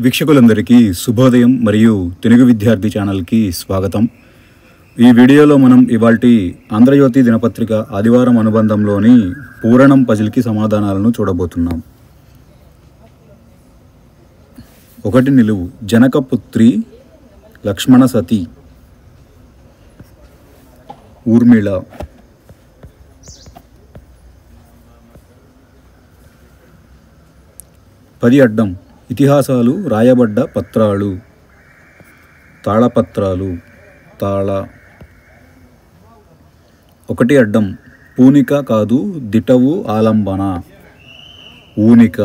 వీక్షకులందరికీ శుభోదయం మరియు తెలుగు విద్యార్థి ఛానల్కి స్వాగతం. ఈ వీడియోలో మనం ఇవాల్టి ఆంధ్రజ్యోతి దినపత్రిక ఆదివారం అనుబంధంలోని పూరణం పజిల్కి సమాధానాలను చూడబోతున్నాం. 1 నిలువు జనకపుత్రి లక్ష్మణ సతి ఊర్మిళ. 10 అడ్డం ఇతిహాసాలు రాయబడ్డ పత్రాలు తాళపత్రాలు తాళ. 1 అడ్డం పూనిక కాదు దిటవు ఆలంబన ఊనిక.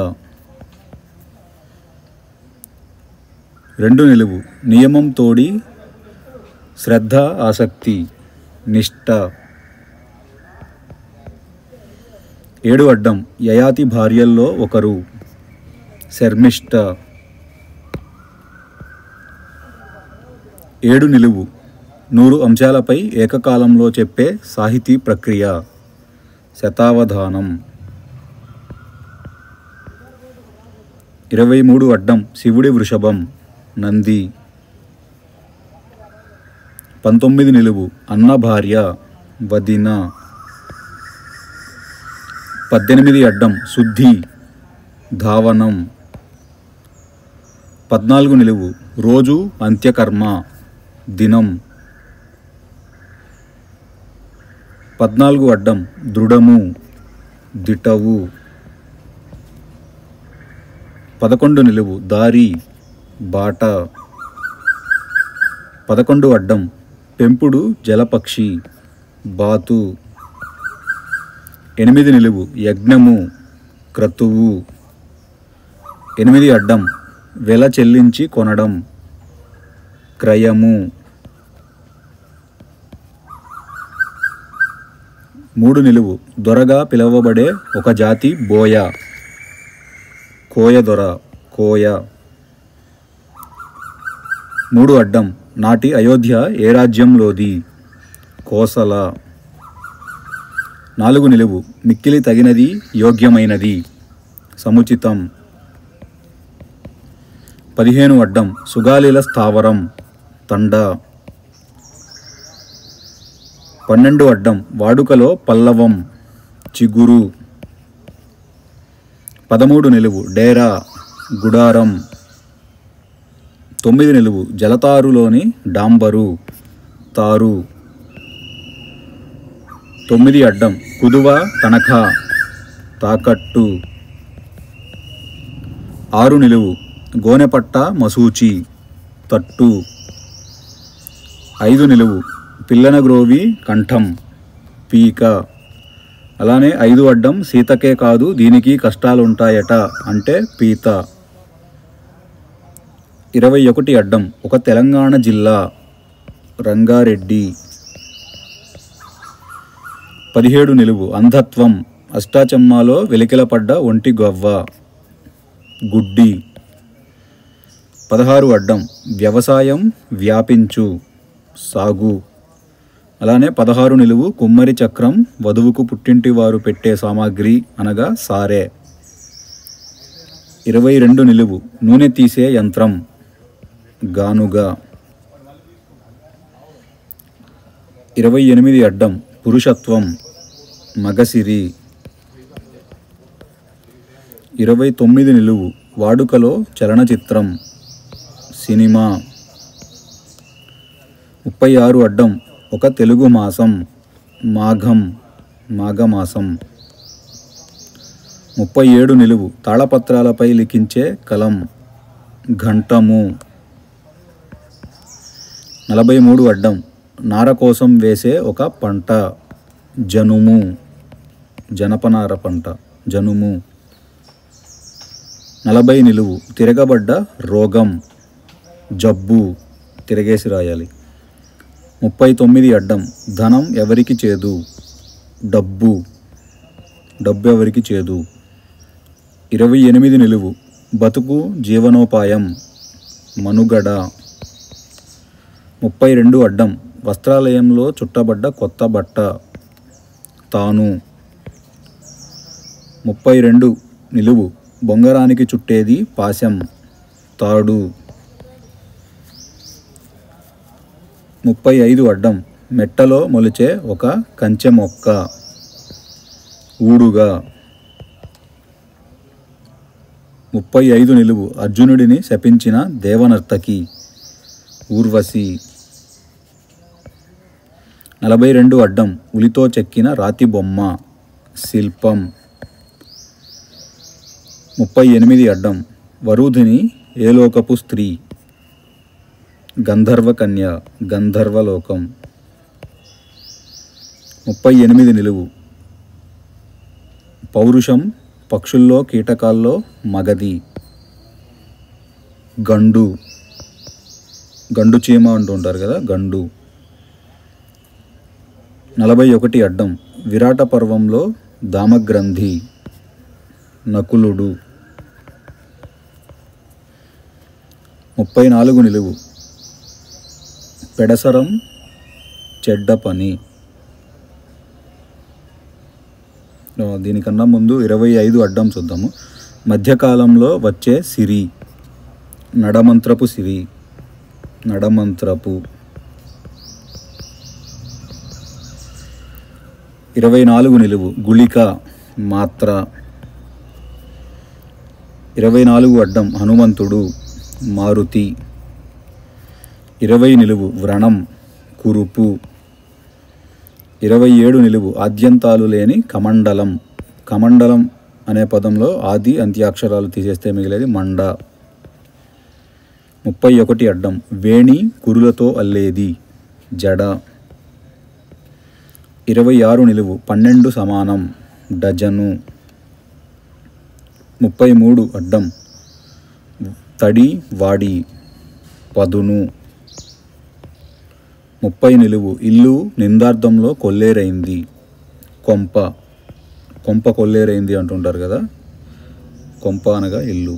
2 నిలువు నియమం తోడి శ్రద్ధ ఆసక్తి నిష్ఠ. 7 అడ్డం యయాతి భార్యల్లో ఒకరు శర్మిష్ఠ. 7 నిలువు 100 అంశాలపై ఏకకాలంలో చెప్పే సాహితీ ప్రక్రియ శతావధానం. 23 అడ్డం శివుడి వృషభం నంది. 19 నిలువు అన్న భార్య వదిన. 18 అడ్డం శుద్ధి ధావనం. 14 నిలువు రోజు అంత్యకర్మ దినం. 14 అడ్డం దృఢము దిటవు. 11 నిలువు దారి బాట. 11 అడ్డం పెంపుడు జలపక్షి బాతు. 8 నిలువు యజ్ఞము క్రతువు. 8 అడ్డం వెల చెల్లించి కొనడం క్రయము. 3 నిలువు దొరగా పిలువబడే ఒక జాతి బోయ కోయ దొర కోయ. 3 అడ్డం నాటి అయోధ్య ఏ రాజ్యంలోది కోసల. 4 నిలువు మిక్కిలి తగినది యోగ్యమైనది సముచితం. 15 అడ్డం సుగాలిల స్థావరం తండ. 12 అడ్డం వాడుకలో పల్లవం చిగురు. 13 నిలువు డేరా గుడారం. 9 నిలువు జలతారులోని డాంబరు తారు. 9 అడ్డం కుదువ తనఖా తాకట్టు. 6 నిలువు గోనెపట్ట మసూచి తట్టు. 5 నిలువు పిల్లన గ్రోవి కంఠం పీక. అలానే 5 అడ్డం సీతకే కాదు దీనికి కష్టాలుంటాయట అంటే పీత. 21 అడ్డం ఒక తెలంగాణ జిల్లా రంగారెడ్డి. 17 నిలువు అంధత్వం అష్టాచెమ్మాలో వెలికిలపడ్డ ఒంటి గవ్వ గుడ్డి. 16 అడ్డం వ్యవసాయం వ్యాపించు సాగు. అలానే 16 నిలువు కుమ్మరి చక్రం వధువుకు పుట్టింటి వారు పెట్టే సామాగ్రి అనగా సారే. 22 నిలువు నూనె తీసే యంత్రం గానుగా. 28 అడ్డం పురుషత్వం మగసిరి. 29 నిలువు వాడుకలో చలనచిత్రం సినిమా. 36 అడ్డం ఒక తెలుగు మాసం మాఘం మాఘమాసం. 37 నిలువు తాళపత్రాలపై లిఖించే కలం ఘంటము. 43 అడ్డం నార కోసం వేసే ఒక పంట జనుము జనపనార పంట జనుము. 40 నిలువు తిరగబడ్డ రోగం జబ్బు తిరగేసి రాయాలి. 39 అడ్డం ధనం ఎవరికి చేదు డబ్బు డబ్బు ఎవరికి చేదు. 28 నిలువు బతుకు జీవనోపాయం మనుగడ. 32 అడ్డం వస్త్రాలయంలో చుట్టబడ్డ కొత్త బట్ట తాను. 32 నిలువు బొంగరానికి చుట్టేది పాశం తాడు. 35 అడ్డం మెట్టలో మొలిచే ఒక కంచె మొక్క. ఊడుగా. 35 నిలువు అర్జునుడిని శపించిన దేవనర్తకి. ఊర్వశి. 42 అడ్డం ఉలితో చెక్కిన రాతి బొమ్మ. శిల్పం. 38 అడ్డం వరుధిని ఏలోకపు స్త్రీ. గంధర్వకన్య. గంధర్వలోకం. 38 నిలువు పౌరుషం పక్షుల్లో కీటకాల్లో మగది. గండు. గండు చీమ అంటుంటారు కదా, గండు. 41 అడ్డం విరాట పర్వంలో దామగ్రంథి. నకులుడు. 34 నిలువు పెడసరం చెడ్డ పని. దీనికన్నా ముందు 25 అడ్డం చూద్దాము. మధ్యకాలంలో వచ్చే సిరి. నడమంత్రపు సిరి. నడమంత్రపు. 24 నిలువు గుళిక. మాత్ర. 24 అడ్డం హనుమంతుడు. మారుతి. 20 నిలువు వ్రణం. కురుపు. 27 నిలువు ఆద్యంతాలు లేని కమండలం. కమండలం అనే పదంలో ఆది అంత్యాక్షరాలు తీసేస్తే మిగిలేది మండ. 31 అడ్డం వేణి కురులతో అల్లేది. జడ. 26 నిలువు 12 సమానం. డజను. 33 అడ్డం తడి వాడి. పదును. 30 నిలువు ఇల్లు నిందార్థంలో కొల్లేరైంది. కొంప. కొంప కొల్లేరైంది అంటుంటారు కదా, కొంప అనగా ఇల్లు.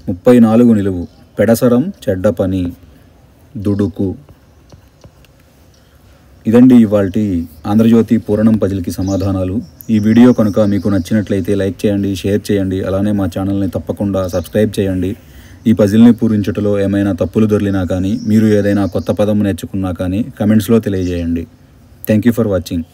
34 నిలువు పెడసరం చెడ్డ పని. దుడుకు. ఇదండి ఇవాల్టి ఆంధ్రజ్యోతి పూరణం పజిల్కి సమాధానాలు. ఈ వీడియో కనుక మీకు నచ్చినట్లయితే లైక్ చేయండి, షేర్ చేయండి, అలానే మా ఛానల్ని తప్పకుండా సబ్స్క్రైబ్ చేయండి. ఈ పజిల్ని పూరించుటలో ఏమైనా తప్పులు దొర్లినా కానీ, మీరు ఏదైనా కొత్త పదం నేర్చుకున్నా కానీ కమెంట్స్లో తెలియజేయండి. Thank you for watching.